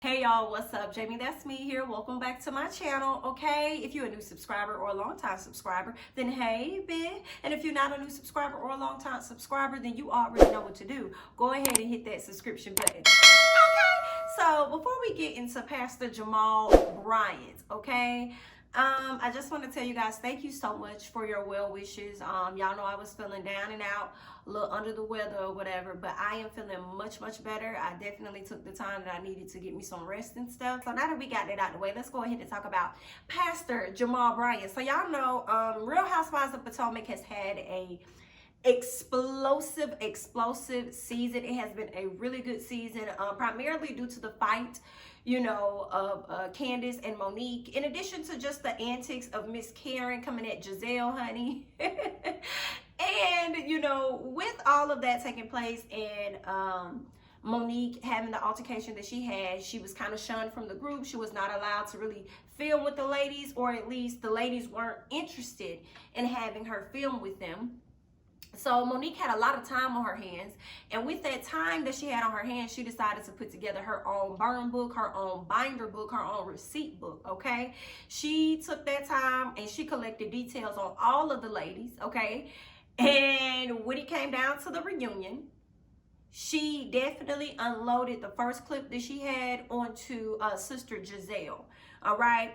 Hey y'all, what's up? Jamie, that's me here. Welcome back to my channel, okay? If you're a new subscriber or a long-time subscriber, then hey, bitch. And if you're not a new subscriber or a long-time subscriber, then you already know what to do. Go ahead and hit that subscription button. Okay? So before we get into Pastor Jamal Bryant, okay? I just want to tell you guys, thank you so much for your well wishes. Y'all know I was feeling down and out, a little under the weather or whatever, but I am feeling much better. I definitely took the time that I needed to get me some rest and stuff. So now that we got that out of the way, let's go ahead and talk about Pastor Jamal Bryant. So y'all know, Real Housewives of Potomac has had a explosive season. It has been a really good season, primarily due to the fight, you know, of Candace and Monique, in addition to just the antics of Miss Karen coming at Giselle, honey. And, you know, with all of that taking place and Monique having the altercation that she had, she was kind of shunned from the group. She was not allowed to really film with the ladies, or at least the ladies weren't interested in having her film with them. So Monique had a lot of time on her hands, and with that time that she had on her hands, she decided to put together her own burn book, her own binder book, her own receipt book, okay? She took that time and she collected details on all of the ladies, okay? And when it came down to the reunion, she definitely unloaded the first clip that she had onto Sister Giselle, all right?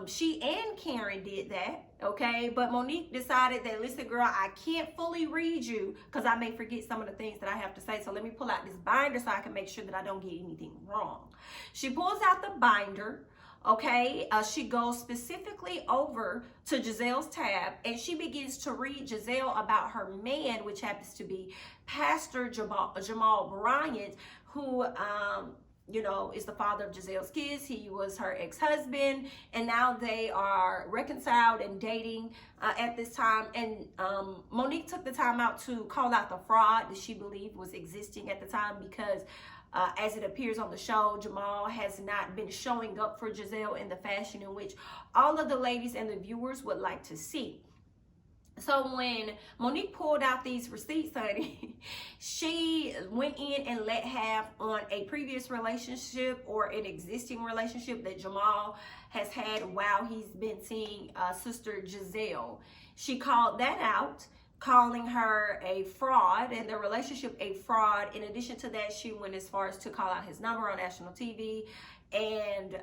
She and Karen did that, okay? But Monique decided that, listen, girl, I can't fully read you because I may forget some of the things that I have to say. So let me pull out this binder so I can make sure that I don't get anything wrong. She pulls out the binder, okay? She goes specifically over to Giselle's tab and she begins to read Giselle about her man, which happens to be Pastor Jamal Bryant, who, you know, is the father of Giselle's kids. He was her ex-husband, and now they are reconciled and dating at this time. And Monique took the time out to call out the fraud that she believed was existing at the time, because as it appears on the show, Jamal has not been showing up for Giselle in the fashion in which all of the ladies and the viewers would like to see. So when Monique pulled out these receipts, honey, she went in and let have on a previous relationship or an existing relationship that Jamal has had while he's been seeing Sister Giselle. She called that out, calling her a fraud and the relationship a fraud. In addition to that, she went as far as to call out his number on national TV, and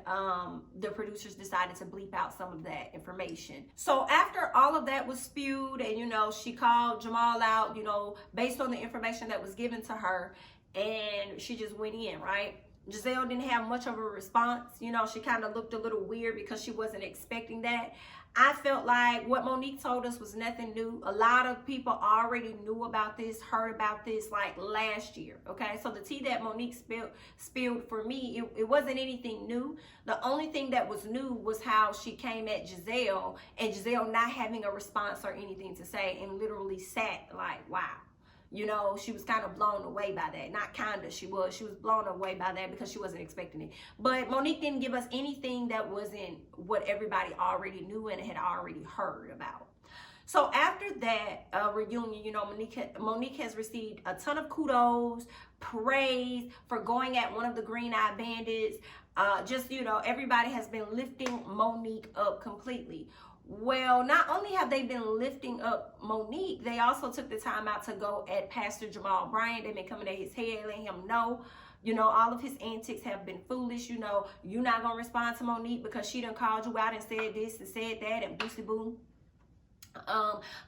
the producers decided to bleep out some of that information. So after all of that was spewed, and, you know, she called Jamal out, you know, based on the information that was given to her, and she just went in, right? Giselle didn't have much of a response. You know, she kind of looked a little weird because she wasn't expecting that. I felt like what Monique told us was nothing new. A lot of people already knew about this, heard about this like last year, okay? So the tea that Monique spilled for me, it wasn't anything new. The only thing that was new was how she came at Giselle, and Giselle not having a response or anything to say, and literally sat like, wow. You know, she was kind of blown away by that. Not kind of, she was blown away by that because she wasn't expecting it. But Monique didn't give us anything that wasn't what everybody already knew and had already heard about. So after that reunion, you know, Monique has received a ton of kudos, praise for going at one of the green-eyed bandits. Just, you know, everybody has been lifting Monique up completely. Well, not only have they been lifting up Monique, they also took the time out to go at Pastor Jamal Bryant. They've been coming at his head, letting him know, you know, all of his antics have been foolish. You know, you're not going to respond to Monique because she done called you out and said this and said that and boosty boo.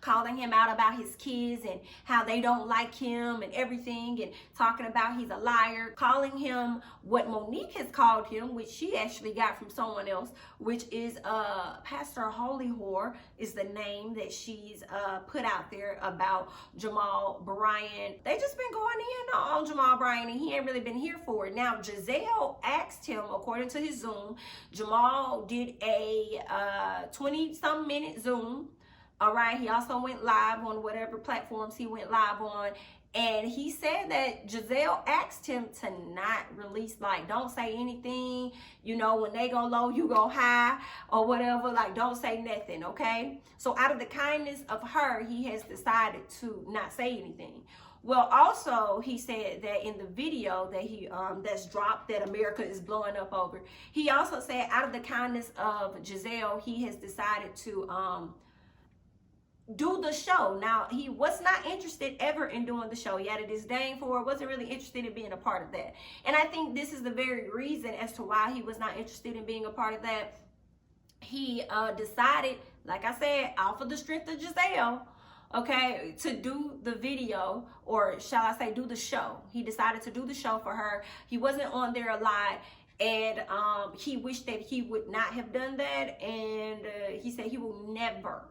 Calling him out about his kids and how they don't like him and everything, and talking about he's a liar, calling him what Monique has called him, which she actually got from someone else, which is Pastor Holy Whore is the name that she's put out there about Jamal Bryant. They just been going in on Jamal Bryant, and he ain't really been here for it. Now Giselle asked him, according to his Zoom, Jamal did a 20-some minute Zoom. All right, he also went live on whatever platforms he went live on. And he said that Giselle asked him to not release, like, don't say anything. You know, when they go low, you go high or whatever. Like, don't say nothing, okay? So out of the kindness of her, he has decided to not say anything. Well, also he said that in the video that he that's dropped that America is blowing up over, he also said out of the kindness of Giselle, he has decided to do the show. Now, he was not interested ever in doing the show. He had a disdain for it, wasn't really interested in being a part of that. And I think this is the very reason as to why he was not interested in being a part of that. He decided, like I said, off of the strength of Giselle, okay, to do the video, or shall I say do the show. He decided to do the show for her. He wasn't on there a lot, and he wished that he would not have done that. And he said he will never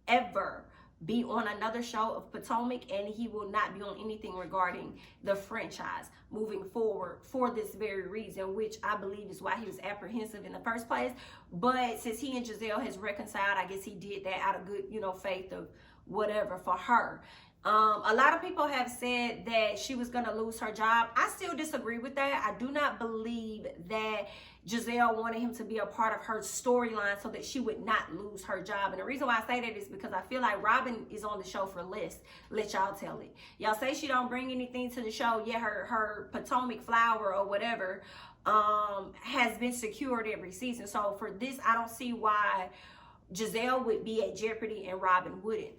ever be on another show of Potomac, and he will not be on anything regarding the franchise moving forward for this very reason, which I believe is why he was apprehensive in the first place. But since he and Giselle has reconciled, I guess he did that out of good, faith of whatever for her. A lot of people have said that she was going to lose her job. I still disagree with that. I do not believe that Giselle wanted him to be a part of her storyline so that she would not lose her job. And the reason why I say that is because I feel like Robin is on the show for less. Let y'all tell it. Y'all say she don't bring anything to the show. Yeah, her Potomac flower or whatever has been secured every season. So for this, I don't see why Giselle would be at jeopardy and Robin wouldn't.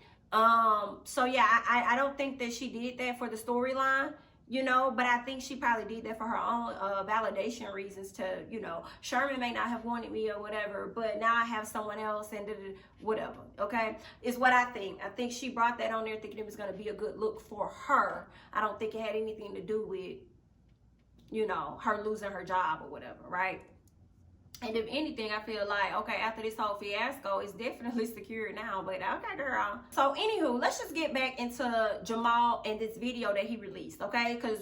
So yeah, I don't think that she did that for the storyline, but I think she probably did that for her own validation reasons to, Sherman may not have wanted me or whatever, but now I have someone else and whatever, okay, is what I think. I think she brought that on there thinking it was going to be a good look for her. I don't think it had anything to do with, her losing her job or whatever, right? And if anything, I feel like, okay, after this whole fiasco, it's definitely secure now. But okay, girl. So anywho, let's just get back into Jamal and this video that he released, okay? Because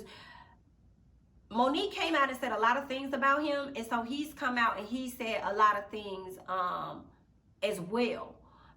Monique came out and said a lot of things about him. And so he's come out and he said a lot of things as well.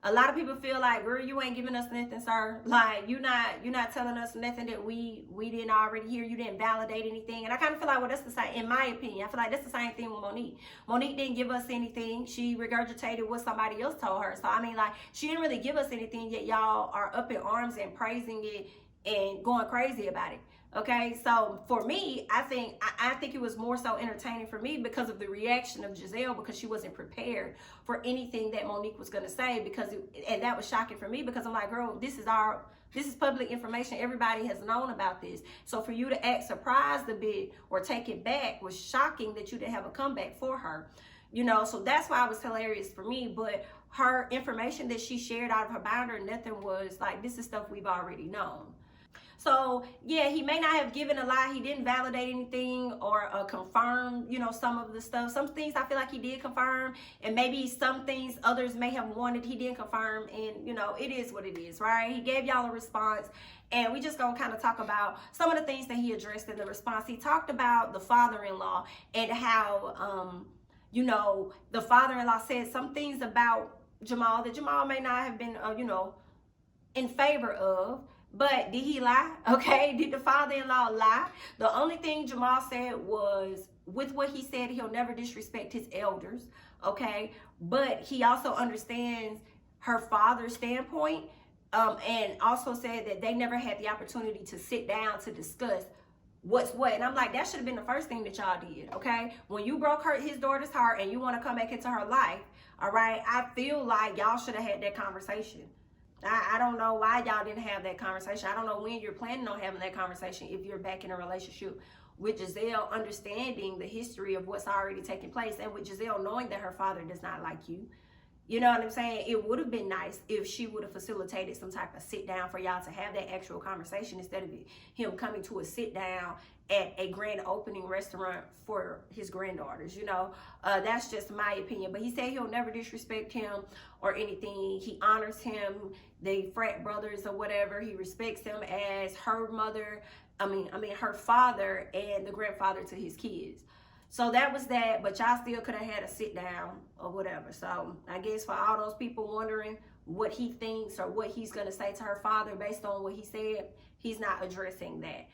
A lot of people feel like, girl, you ain't giving us nothing, sir. Like, you're not telling us nothing that we didn't already hear. You didn't validate anything. And I kind of feel like, well, that's the same, in my opinion, I feel like that's the same thing with Monique. Monique didn't give us anything. She regurgitated what somebody else told her. So, I mean, like, she didn't really give us anything, yet y'all are up in arms and praising it and going crazy about it. Okay, so for me, I think it was more so entertaining for me because of the reaction of Giselle, because she wasn't prepared for anything that Monique was going to say, and that was shocking for me because I'm like, girl, this is public information. Everybody has known about this. So for you to act surprised a bit or take it back was shocking that you didn't have a comeback for her. So that's why it was hilarious for me. But her information that she shared out of her binder, nothing was like, this is stuff we've already known. So, yeah, he may not have given a lie. He didn't validate anything or confirm, some of the stuff. Some things I feel like he did confirm, and maybe some things others may have wanted he didn't confirm. And, it is what it is, right? He gave y'all a response, and we just gonna kind of talk about some of the things that he addressed in the response. He talked about the father-in-law and how, the father-in-law said some things about Jamal that Jamal may not have been, in favor of. But did he lie? Okay, did the father-in-law lie? The only thing Jamal said was, with what he said, he'll never disrespect his elders, okay? But he also understands her father's standpoint, and also said that they never had the opportunity to sit down to discuss what's what. And I'm like, that should have been the first thing that y'all did, okay? When you broke his daughter's heart and you want to come back into her life, all right, I feel like y'all should have had that conversation. I don't know why y'all didn't have that conversation. I don't know when you're planning on having that conversation if you're back in a relationship with Giselle, understanding the history of what's already taking place, and with Giselle knowing that her father does not like you. You know what I'm saying? It would have been nice if she would have facilitated some type of sit down for y'all to have that actual conversation instead of him coming to a sit down at a grand opening restaurant for his granddaughters. That's just my opinion. But he said he'll never disrespect him or anything. He honors him, they frat brothers or whatever. He respects them as her mother, her father and the grandfather to his kids. So that was that, but y'all still could have had a sit down or whatever. So I guess for all those people wondering what he thinks or what he's going to say to her father based on what he said, he's not addressing that.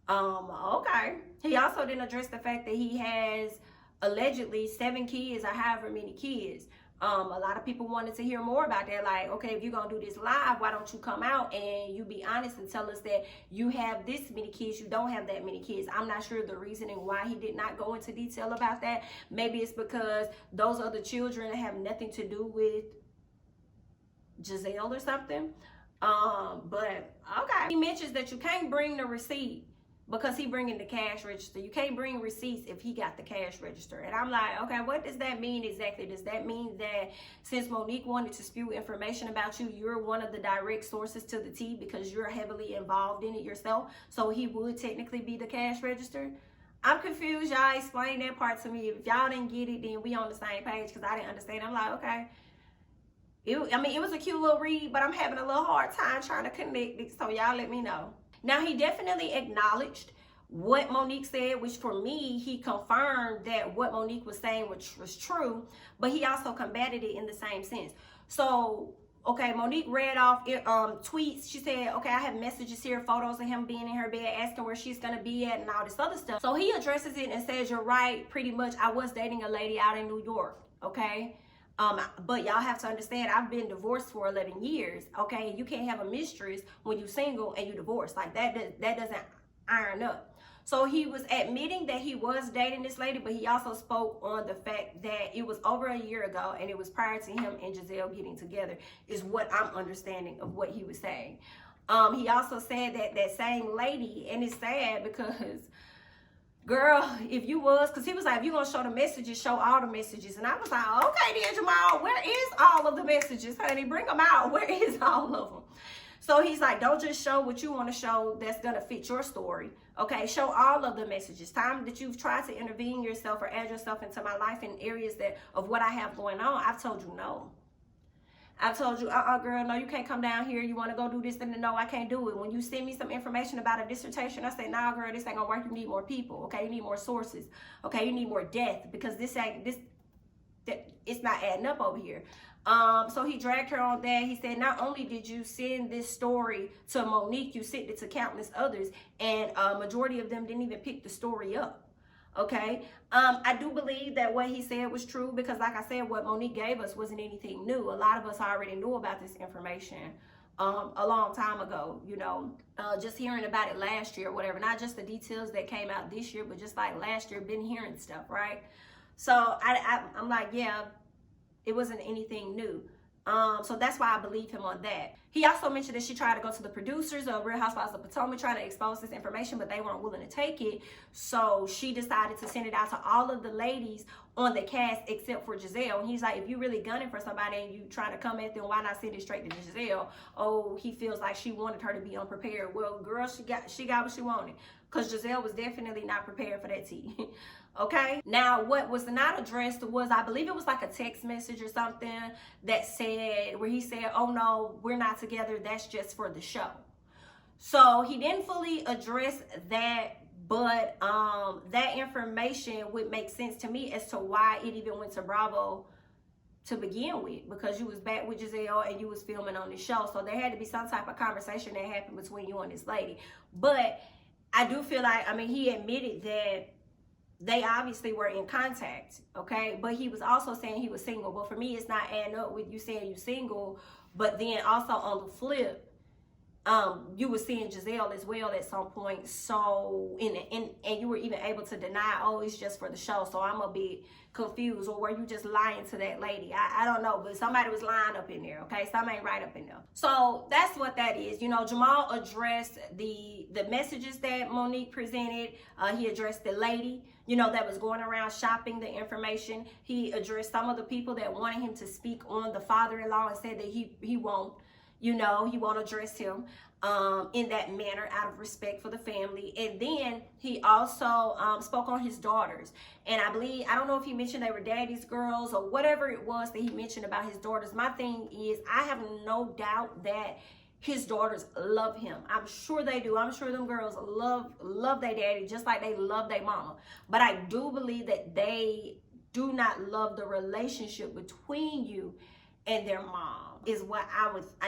Okay. He also didn't address the fact that he has allegedly 7 kids or however many kids. A lot of people wanted to hear more about that. Like, okay, if you're going to do this live, why don't you come out and you be honest and tell us that you have this many kids, you don't have that many kids. I'm not sure the reasoning why he did not go into detail about that. Maybe it's because those other children have nothing to do with Giselle or something. But okay. He mentions that you can't bring the receipt because he bringing the cash register. You can't bring receipts if he got the cash register. And I'm like, okay, what does that mean exactly? Does that mean that since Monique wanted to spew information about you, you're one of the direct sources to the tea because you're heavily involved in it yourself? So he would technically be the cash register? I'm confused. Y'all explain that part to me. If y'all didn't get it, then we on the same page because I didn't understand. I'm like, okay. It was a cute little read, but I'm having a little hard time trying to connect it. So y'all let me know. Now, he definitely acknowledged what Monique said, which for me, he confirmed that what Monique was saying was true, but he also combated it in the same sense. So, okay, Monique read off tweets. She said, okay, I have messages here, photos of him being in her bed, asking where she's going to be at and all this other stuff. So he addresses it and says, you're right, pretty much. I was dating a lady out in New York, okay? But y'all have to understand, I've been divorced for 11 years, okay? You can't have a mistress when you're single and you divorced. Like, that doesn't iron up. So he was admitting that he was dating this lady, but he also spoke on the fact that it was over a year ago and it was prior to him and Giselle getting together, is what I'm understanding of what he was saying. He also said that that same lady, and it's sad because... girl, if you was, because he was like, if you're going to show the messages, show all the messages. And I was like, okay then, Jamal, where is all of the messages, honey? Bring them out. Where is all of them? So he's like, don't just show what you want to show that's going to fit your story. Okay, show all of the messages. Time that you've tried to intervene yourself or add yourself into my life in areas of what I have going on, I've told you no. I've told you, girl, no, you can't come down here. You want to go do this, and no, I can't do it. When you send me some information about a dissertation, I say, nah, girl, this ain't gonna work. You need more people, okay? You need more sources, okay? You need more depth because it's not adding up over here. So he dragged her on that. He said, not only did you send this story to Monique, you sent it to countless others, and a majority of them didn't even pick the story up. Okay, I do believe that what he said was true because, like I said, what Monique gave us wasn't anything new. A lot of us already knew about this information a long time ago, you know, just hearing about it last year or whatever. Not just the details that came out this year, but just like last year, been hearing stuff, right? So I'm like, yeah, it wasn't anything new. So that's why I believe him on that. He also mentioned that she tried to go to the producers of Real Housewives of Potomac trying to expose this information, but they weren't willing to take it. So she decided to send it out to all of the ladies on the cast except for Giselle. And he's like, if you really gunning for somebody and you trying to come at them, why not send it straight to Giselle? Oh, he feels like she wanted her to be unprepared. Well, girl, she got what she wanted because Giselle was definitely not prepared for that tea. Okay, now what was not addressed was, I believe it was like a text message or something that said, where he said, oh no, we're not together, that's just for the show. So he didn't fully address that, but that information would make sense to me as to why it even went to Bravo to begin with, because you was back with Giselle and you was filming on the show. So there had to be some type of conversation that happened between you and this lady. But I do feel like, I mean, he admitted that they obviously were in contact, okay? But he was also saying he was single. But for me, it's not adding up with you saying you're single, but then also on the flip, you were seeing Giselle as well at some point. So, and you were even able to deny, oh, it's just for the show. So I'm a bit confused. Or were you just lying to that lady? I don't know, but somebody was lying up in there, okay? Something ain't right up in there. So that's what that is. You know, Jamal addressed the messages that Monique presented. He addressed the lady, you know, that was going around shopping the information. He addressed some of the people that wanted him to speak on the father-in-law and said that he won't. You know, he won't address him in that manner out of respect for the family. And then he also spoke on his daughters. And I don't know if he mentioned they were daddy's girls or whatever it was that he mentioned about his daughters. My thing is, I have no doubt that his daughters love him. I'm sure they do. I'm sure them girls love their daddy just like they love their mama. But I do believe that they do not love the relationship between you and their mom. is what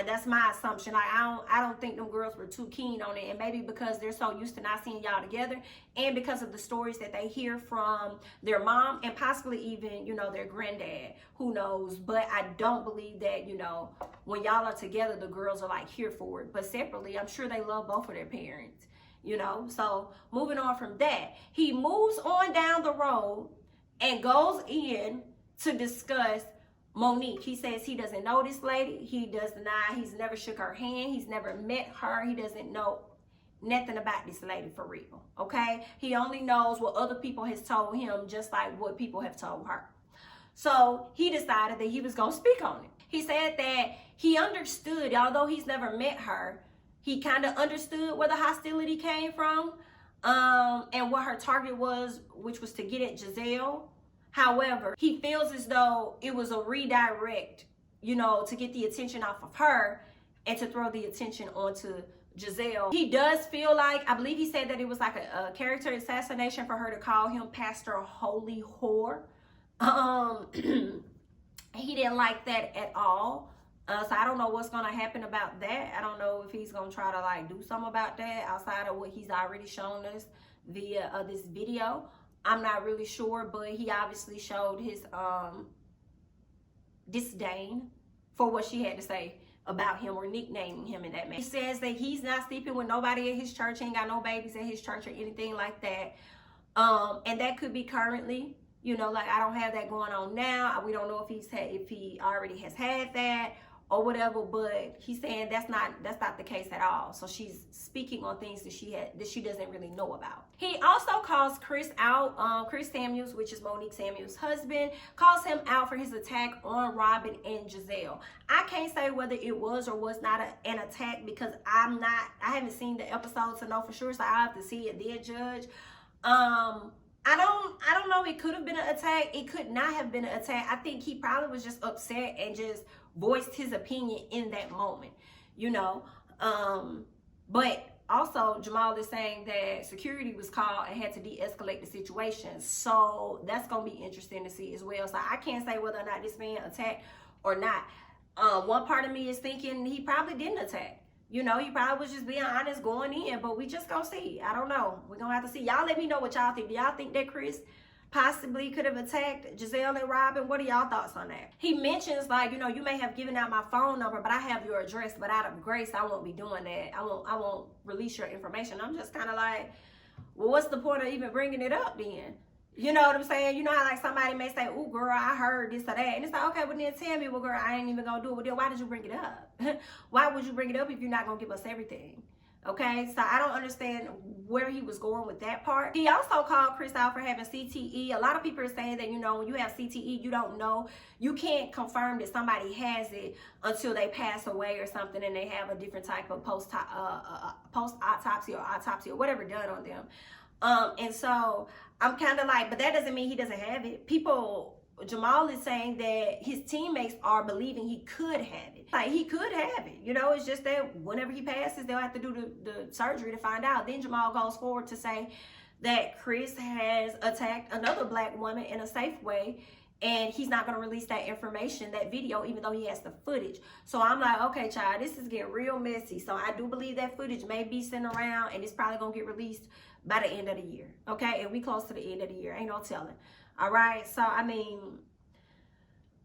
that's my assumption. Like, I don't think them girls were too keen on it, and maybe because they're so used to not seeing y'all together, and because of the stories that they hear from their mom and possibly even, you know, their granddad, who knows. But I don't believe that, you know, when y'all are together, the girls are like here for it. But separately, I'm sure they love both of their parents, you know. So moving on from that, he moves on down the road and goes in to discuss Monique. He says he doesn't know this lady. He does not. He's never shook her hand. He's never met her. He doesn't know nothing about this lady for real. Okay? He only knows what other people has told him, just like what people have told her. So he decided that he was going to speak on it. He said that he understood, although he's never met her, he kind of understood where the hostility came from, and what her target was, which was to get at Giselle. However, he feels as though it was a redirect, you know, to get the attention off of her and to throw the attention onto Giselle. He does feel like, I believe he said that it was like a character assassination for her to call him Pastor Holy Whore. He didn't like that at all. So I don't know what's going to happen about that. I don't know if he's going to try to like do something about that outside of what he's already shown us via this video. I'm not really sure, but he obviously showed his disdain for what she had to say about him, or nicknaming him in that manner. He says that he's not sleeping with nobody at his church, ain't got no babies at his church or anything like that. And that could be currently, you know, like I don't have that going on now. We don't know if he already has had that or whatever, but he's saying that's not the case at all. So she's speaking on things that she doesn't really know about. He also calls Chris out. Chris Samuels, which is Monique Samuels' husband, calls him out for his attack on Robin and Giselle. I can't say whether it was or was not an attack, because I haven't seen the episode to know for sure, so I have to see it then judge. I don't know. It could have been an attack. It could not have been an attack. I think he probably was just upset and just voiced his opinion in that moment, you know. But also Jamal is saying that security was called and had to de-escalate the situation. So that's going to be interesting to see as well. So I can't say whether or not this man attacked or not. One part of me is thinking he probably didn't attack. You know, he probably was just being honest going in, but we just gonna see. I don't know. We're gonna have to see. Y'all let me know what y'all think. Do y'all think that Chris possibly could have attacked Giselle and Robin? What are y'all thoughts on that? He mentions, like, you know, you may have given out my phone number, but I have your address, but out of grace, I won't be doing that. I won't release your information. I'm just kind of like, well, what's the point of even bringing it up then? You know what I'm saying? You know how like somebody may say, "Oh, girl, I heard this or that," and it's like, okay, well then tell me, well, girl, I ain't even gonna do it. Well, then why did you bring it up? Why would you bring it up if you're not gonna give us everything? Okay, so I don't understand where he was going with that part. He also called Chris out for having CTE. A lot of people are saying that, you know, when you have CTE, you don't know, you can't confirm that somebody has it until they pass away or something, and they have a different type of post-autopsy or autopsy or whatever done on them. And so I'm kind of like, but that doesn't mean he doesn't have it. Jamal is saying that his teammates are believing he could have it. Like, he could have it. You know, it's just that whenever he passes, they'll have to do the surgery to find out. Then Jamal goes forward to say that Chris has attacked another black woman in a safe way, and he's not going to release that information, that video, even though he has the footage. So I'm like, okay, child, this is getting real messy. So I do believe that footage may be sent around, and it's probably going to get released by the end of the year. Okay? And we close to the end of the year. Ain't no telling. All right? So, I mean,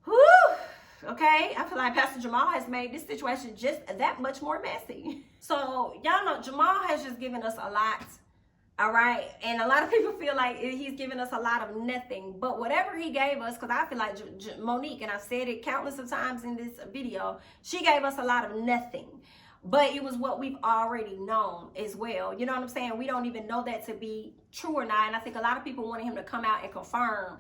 whew, okay? I feel like Pastor Jamal has made this situation just that much more messy. So, y'all know, Jamal has just given us a lot. All right, and a lot of people feel like he's giving us a lot of nothing, but whatever he gave us, because I feel like Monique, and I've said it countless of times in this video, she gave us a lot of nothing, but it was what we've already known as well. You know what I'm saying? We don't even know that to be true or not, and I think a lot of people wanted him to come out and confirm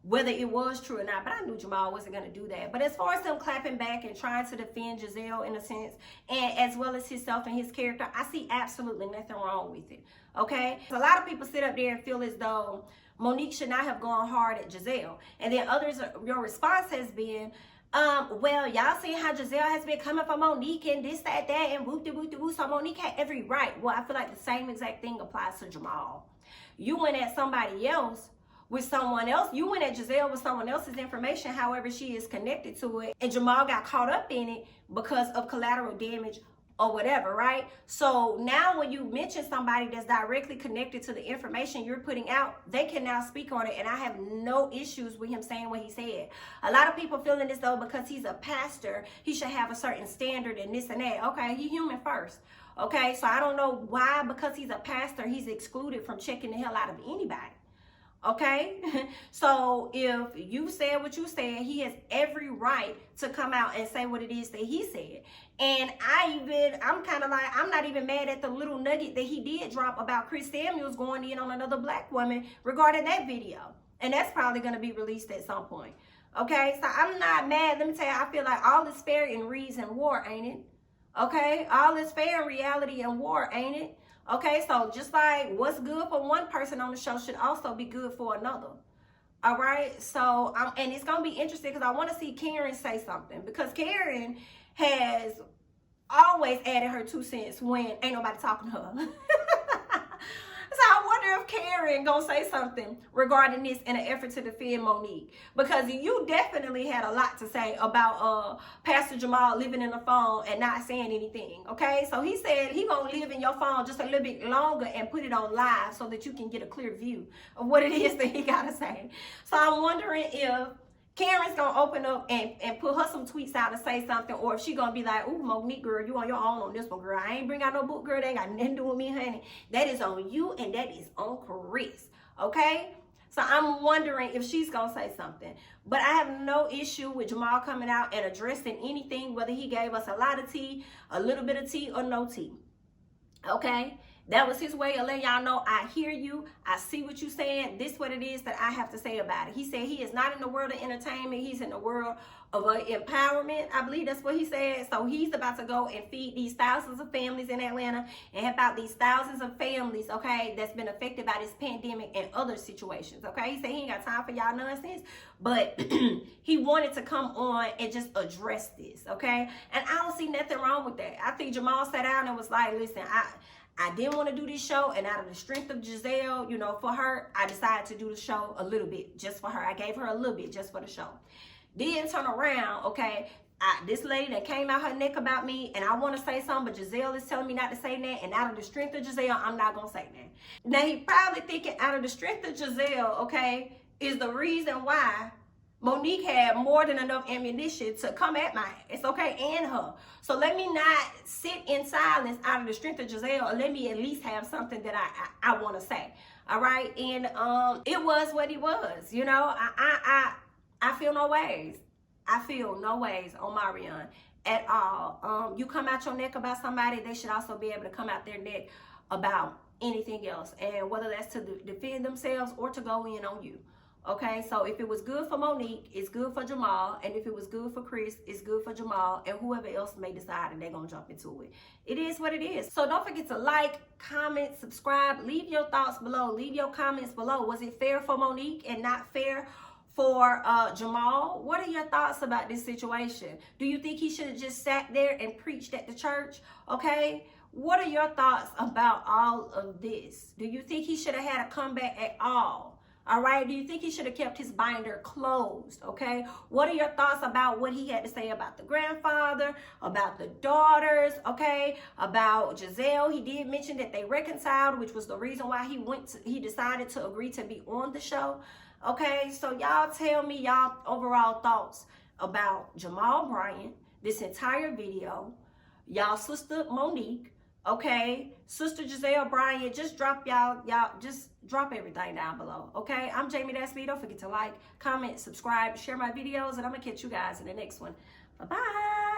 whether it was true or not, but I knew Jamal wasn't going to do that. But as far as him clapping back and trying to defend Giselle in a sense, and as well as himself and his character, I see absolutely nothing wrong with it, okay? So a lot of people sit up there and feel as though Monique should not have gone hard at Giselle. And then others, your response has been, well, y'all see how Giselle has been coming for Monique and this, that, and whoop-de-whoop-de-whoop, so Monique had every right. Well, I feel like the same exact thing applies to Jamal. You went at somebody else with someone else. You went at Giselle with someone else's information, however she is connected to it, and Jamal got caught up in it because of collateral damage or whatever, right? So now when you mention somebody that's directly connected to the information you're putting out, they can now speak on it, and I have no issues with him saying what he said. A lot of people feeling this though, because he's a pastor, he should have a certain standard and this and that. Okay, he human first. Okay, so I don't know why, because he's a pastor, he's excluded from checking the hell out of anybody. Okay, so if you said what you said, he has every right to come out and say what it is that he said. And I'm kind of like, I'm not even mad at the little nugget that he did drop about Chris Samuels going in on another black woman regarding that video. And that's probably going to be released at some point. Okay, so I'm not mad. Let me tell you, I feel like all is fair in reason and war, ain't it? Okay, all is fair in reality and war, ain't it? Okay, so just like what's good for one person on the show should also be good for another. All right, so and it's gonna be interesting because I want to see Karen say something, because Karen has always added her 2 cents when ain't nobody talking to her. So I wonder if Karen gonna say something regarding this in an effort to defend Monique, because you definitely had a lot to say about Pastor Jamal living in the phone and not saying anything. Okay, so he said he gonna live in your phone just a little bit longer and put it on live so that you can get a clear view of what it is that he gotta say. So I'm wondering if Karen's gonna open up and put her some tweets out and say something, or if she gonna be like, ooh, Monique, girl, you on your own on this one, girl. I ain't bring out no book, girl. They ain't got nothing to do with me, honey. That is on you, and that is on Chris, okay? So I'm wondering if she's gonna say something. But I have no issue with Jamal coming out and addressing anything, whether he gave us a lot of tea, a little bit of tea, or no tea, okay? That was his way of letting y'all know, I hear you, I see what you're saying, this is what it is that I have to say about it. He said he is not in the world of entertainment, he's in the world of empowerment. I believe that's what he said. So he's about to go and feed these thousands of families in Atlanta and help out these thousands of families, okay, that's been affected by this pandemic and other situations, okay? He said he ain't got time for y'all nonsense, but he wanted to come on and just address this, okay? And I don't see nothing wrong with that. I think Jamal sat down and was like, listen, I didn't want to do this show, and out of the strength of Giselle, you know, for her, I decided to do the show a little bit just for her. I gave her a little bit just for the show. Then turn around, okay, this lady that came out her neck about me, and I want to say something, but Giselle is telling me not to say that, and out of the strength of Giselle, I'm not going to say that. Now, he probably thinking out of the strength of Giselle, okay, is the reason why Monique had more than enough ammunition to come at my ass, okay, and her. So let me not sit in silence out of the strength of Giselle, or let me at least have something that I want to say, all right? And it was what it was, you know. I feel no ways. I feel no ways on Marion at all. You come out your neck about somebody, they should also be able to come out their neck about anything else, and whether that's to defend themselves or to go in on you. Okay, so if it was good for Monique, it's good for Jamal. And if it was good for Chris, it's good for Jamal. And whoever else may decide and they're going to jump into it. It is what it is. So don't forget to like, comment, subscribe. Leave your thoughts below. Leave your comments below. Was it fair for Monique and not fair for Jamal? What are your thoughts about this situation? Do you think he should have just sat there and preached at the church? Okay. What are your thoughts about all of this? Do you think he should have had a comeback at all? All right, do you think he should have kept his binder closed, okay? What are your thoughts about what he had to say about the grandfather, about the daughters, okay? About Giselle. He did mention that they reconciled, which was the reason why he decided to agree to be on the show, okay? So y'all tell me y'all overall thoughts about Jamal Bryant, this entire video, y'all sister Monique, okay? Sister Giselle Bryant, just drop just drop everything down below, okay? I'm jamithatsme. Don't forget to like, comment, subscribe, share my videos, and I'm gonna catch you guys in the next one. Bye-bye.